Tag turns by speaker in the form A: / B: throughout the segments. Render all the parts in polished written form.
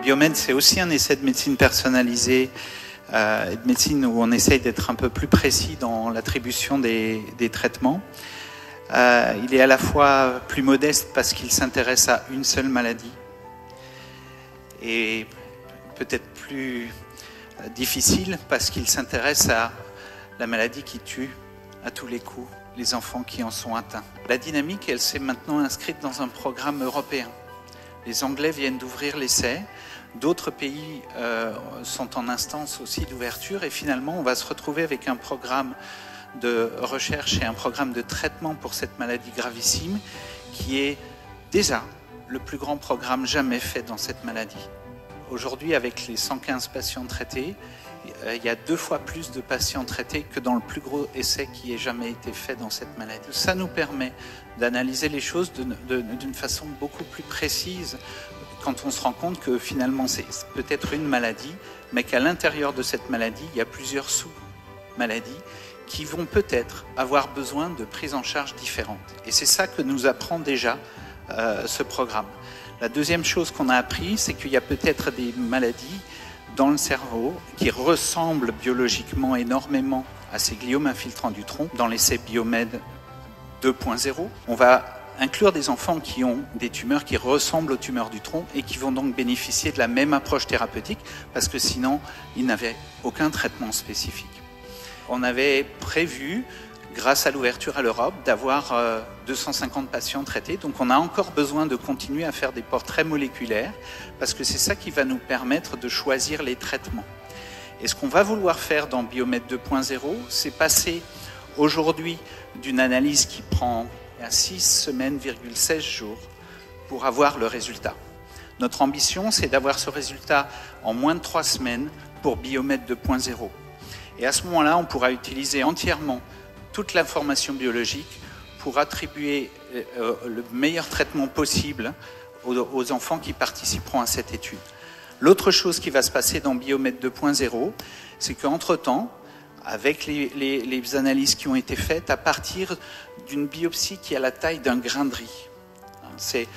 A: Biomed, c'est aussi un essai de médecine personnalisée, de médecine où on essaye d'être un peu plus précis dans l'attribution des traitements. Il est à la fois plus modeste parce qu'il s'intéresse à une seule maladie et peut-être plus difficile parce qu'il s'intéresse à la maladie qui tue à tous les coups les enfants qui en sont atteints. La dynamique, elle s'est maintenant inscrite dans un programme européen. Les Anglais viennent d'ouvrir l'essai, d'autres pays sont en instance aussi d'ouverture et finalement on va se retrouver avec un programme de recherche et un programme de traitement pour cette maladie gravissime qui est déjà le plus grand programme jamais fait dans cette maladie. Aujourd'hui, avec les 115 patients traités, il y a 2 fois plus de patients traités que dans le plus gros essai qui ait jamais été fait dans cette maladie. Ça nous permet d'analyser les choses d'une façon beaucoup plus précise quand on se rend compte que finalement c'est peut-être une maladie, mais qu'à l'intérieur de cette maladie, il y a plusieurs sous-maladies qui vont peut-être avoir besoin de prises en charge différentes. Et c'est ça que nous apprend déjà ce programme. La deuxième chose qu'on a appris, c'est qu'il y a peut-être des maladies dans le cerveau qui ressemblent biologiquement énormément à ces gliomes infiltrants du tronc. Dans l'essai Biomed 2.0, on va inclure des enfants qui ont des tumeurs qui ressemblent aux tumeurs du tronc et qui vont donc bénéficier de la même approche thérapeutique parce que sinon, ils n'avaient aucun traitement spécifique. On avait prévu, grâce à l'ouverture à l'Europe, d'avoir 250 patients traités. Donc on a encore besoin de continuer à faire des portraits moléculaires parce que c'est ça qui va nous permettre de choisir les traitements. Et ce qu'on va vouloir faire dans Biomed 2.0, c'est passer aujourd'hui d'une analyse qui prend 6 semaines, 16 jours pour avoir le résultat. Notre ambition, c'est d'avoir ce résultat en moins de 3 semaines pour Biomed 2.0. Et à ce moment-là, on pourra utiliser entièrement toute l'information biologique pour attribuer le meilleur traitement possible aux enfants qui participeront à cette étude. L'autre chose qui va se passer dans Biomed 2.0, c'est qu'entre-temps, avec les analyses qui ont été faites, à partir d'une biopsie qui a la taille d'un grain de riz, c'est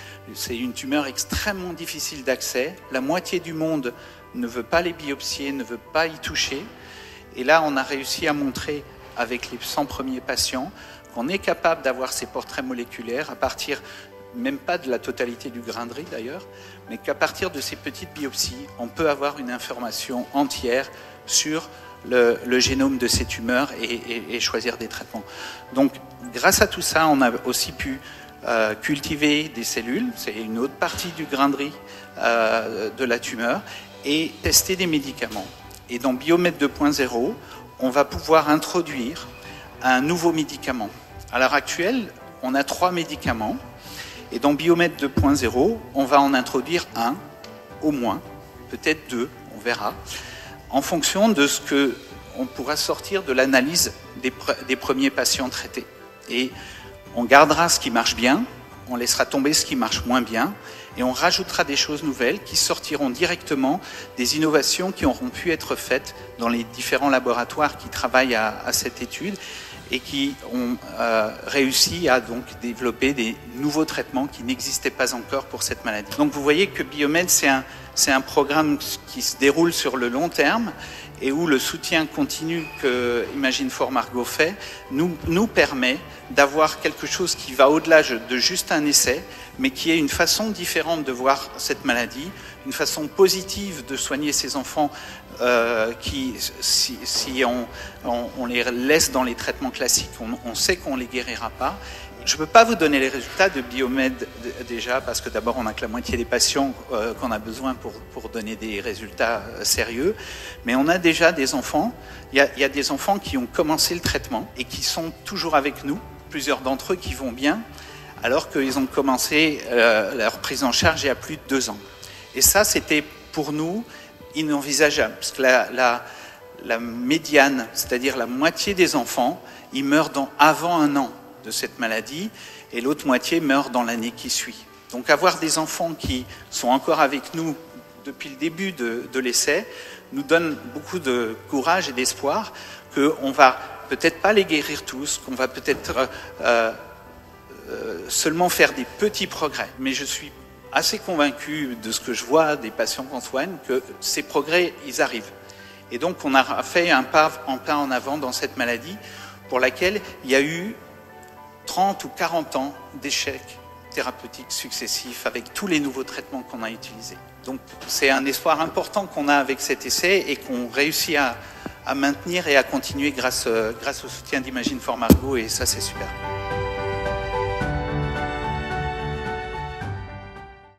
A: une tumeur extrêmement difficile d'accès, la moitié du monde ne veut pas les biopsier, ne veut pas y toucher, et là on a réussi à montrer avec les 100 premiers patients qu'on est capable d'avoir ces portraits moléculaires à partir, même pas de la totalité du grain de riz d'ailleurs, mais qu'à partir de ces petites biopsies, on peut avoir une information entière sur le génome de ces tumeurs et choisir des traitements. Donc grâce à tout ça, on a aussi pu cultiver des cellules, c'est une autre partie du grain de riz de la tumeur, et tester des médicaments. Et dans Biomed 2.0, on va pouvoir introduire un nouveau médicament. À l'heure actuelle, on a 3 médicaments, et dans Biomed 2.0, on va en introduire un, au moins, peut-être 2, on verra, en fonction de ce qu'on pourra sortir de l'analyse des premiers patients traités. Et on gardera ce qui marche bien, on laissera tomber ce qui marche moins bien, et on rajoutera des choses nouvelles qui sortiront directement des innovations qui auront pu être faites dans les différents laboratoires qui travaillent à cette étude et qui ont réussi à donc développer des nouveaux traitements qui n'existaient pas encore pour cette maladie. Donc vous voyez que Biomed, c'est un programme qui se déroule sur le long terme et où le soutien continu que Imagine for Margot fait nous permet d'avoir quelque chose qui va au-delà de juste un essai, mais qui est une façon différente de voir cette maladie, une façon positive de soigner ces enfants qui, si on les laisse dans les traitements classiques, on sait qu'on ne les guérira pas. Je ne peux pas vous donner les résultats de Biomed déjà, parce que d'abord on n'a que la moitié des patients qu'on a besoin pour donner des résultats sérieux, mais on a déjà des enfants, il y a des enfants qui ont commencé le traitement et qui sont toujours avec nous, plusieurs d'entre eux qui vont bien, alors qu'ils ont commencé leur prise en charge il y a plus de 2 ans. Et ça, c'était pour nous inenvisageable, parce que la médiane, c'est-à-dire la moitié des enfants, ils meurent avant 1 an de cette maladie, et l'autre moitié meurt dans l'année qui suit. Donc avoir des enfants qui sont encore avec nous depuis le début de l'essai nous donne beaucoup de courage et d'espoir qu'on va peut-être pas les guérir tous, qu'on va peut-être seulement faire des petits progrès. Mais je suis assez convaincu de ce que je vois des patients qu'on soigne, que ces progrès, ils arrivent. Et donc, on a fait un pas en avant dans cette maladie pour laquelle il y a eu 30 ou 40 ans d'échecs thérapeutiques successifs avec tous les nouveaux traitements qu'on a utilisés. Donc, c'est un espoir important qu'on a avec cet essai et qu'on réussit à maintenir et à continuer grâce au soutien d'Imagine for Margo, et ça, c'est super.